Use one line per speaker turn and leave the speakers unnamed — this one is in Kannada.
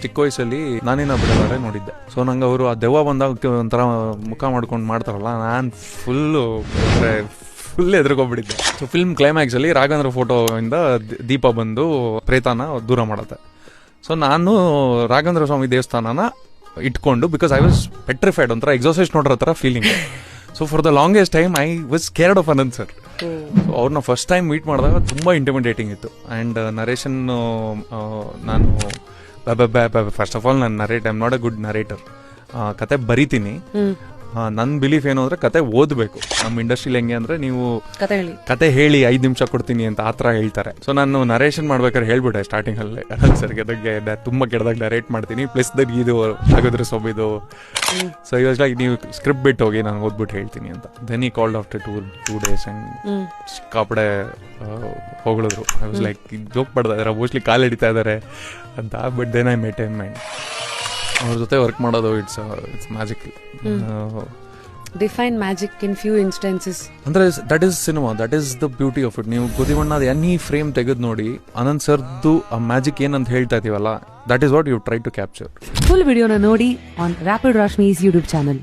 ಚಿಕ್ಕ ವಯಸ್ಸಲ್ಲಿ ನಾನೇನ ಬಿಡೋರೆ ನೋಡಿದ್ದೆ. ಸೊ ನಂಗೆ ಅವರು ಆ ದೆವ್ವ ಬಂದಾಗ ಒಂಥರ ಮುಖ ಮಾಡ್ಕೊಂಡು ಮಾಡ್ತಾರಲ್ಲ, ನಾನು ಫುಲ್ ಎದುರ್ಕೊಬಿಟ್ಟಿದ್ದೆ. ಸೊ ಫಿಲ್ಮ್ ಕ್ಲೈಮ್ಯಾಕ್ಸ್ ಅಲ್ಲಿ ರಾಘವೇಂದ್ರ ಫೋಟೋ ಇಂದ ದೀಪ ಬಂದು ಪ್ರೇತಾನ ದೂರ ಮಾಡುತ್ತೆ. ಸೊ ನಾನು ರಾಘವೇಂದ್ರ ಸ್ವಾಮಿ ದೇವಸ್ಥಾನನ ಇಟ್ಕೊಂಡು, ಬಿಕಾಸ್ ಐ ವಾಸ್ ಪೆಟ್ರಿಫೈಡ್, ಒಂಥರ ಎಕ್ಸಾಸಿಸ್ಟ್ ನೋಡ್ರ ಥರ feeling. So for the longest time I was scared of Anant sir. So ಅವ್ರನ್ನ ಫಸ್ಟ್ ಟೈಮ್ ಮೀಟ್ ಮಾಡಿದಾಗ ತುಂಬ ಇಂಟಿಮಿಡೇಟಿಂಗ್ ಇತ್ತು. ಆ್ಯಂಡ್ ನರೇಶನ್ ನಾನು ಫಸ್ಟ್ ಆಫ್ ಆಲ್ ನಾನು I am not a good narrator. ಕತೆ ಬರಿತೀನಿ, ನನ್ನ ಬಿಲೀಫ್ ಏನು ಅಂದ್ರೆ ಕತೆ ಓದಬೇಕು. ನಮ್ಮ ಇಂಡಸ್ಟ್ರಿಲಿ ಹೆಂಗೆ ಅಂದ್ರೆ ನೀವು ಕತೆ ಹೇಳಿ 5 ನಿಮಿಷ ಕೊಡ್ತೀನಿ ಅಂತ ಆ ಥರ ಹೇಳ್ತಾರೆ. ಸೊ ನಾನು ನರೇಷನ್ ಮಾಡ್ಬೇಕಾದ್ರೆ ಹೇಳ್ಬಿಟ್ಟೆ ಸ್ಟಾರ್ಟಿಂಗ್ ಅಲ್ಲಿ ಸರ್ಗೆ ತುಂಬಾ ಕೆಟ್ಟದಾಗ ನರೇಟ್ ಮಾಡ್ತೀನಿ, ಪ್ಲಸ್ ಇದು ಆಗೋದ್ರ ಸೊಬ್ಬಿದು. ಸೊ ಇವಾಗ ಲೈಕ್ ನೀವು ಸ್ಕ್ರಿಪ್ಟ್ ಬಿಟ್ಟು ಹೋಗಿ ನಾನು ಓದ್ಬಿಟ್ಟು ಹೇಳ್ತೀನಿ ಅಂತ. Then he called after 2 days and ಸಿಕ್ಕಾಪಡೆ ಹೊಗಳಿದ್ರು. ಐ ವಾಸ್ ಲೈಕ್ ಜೋಕ್ ಮಾಡ್ತಾ ಇದಾರೆ, ಮೋಸ್ಟ್ಲಿ ಕಾಲ್ ಹಿಡಿತಾ ಇದಾರೆ ಅಂತ. But then I met him and ಅವ್ರ ಜೊತೆ ವರ್ಕ್ ಮಾಡೋದು it's magic.
Define magic in few instances ಅಂದ್ರೆ
that is cinema, that is the beauty of it. ನೀವು ಗುದಿಬಣ್ಣದ ಎನಿ ಫ್ರೇಮ್ ತೆಗೆದು ನೋಡಿ, ಅನಂತ್ ಸರ್ದು ಆ ಮ್ಯಾಜಿಕ್ ಏನಂತ ಹೇಳ್ತಾ ಇದೀವಲ್ಲ, that is what you try to capture.
Full ವಿಡಿಯೋನ ನೋಡಿ on rapid Rashmi's YouTube channel.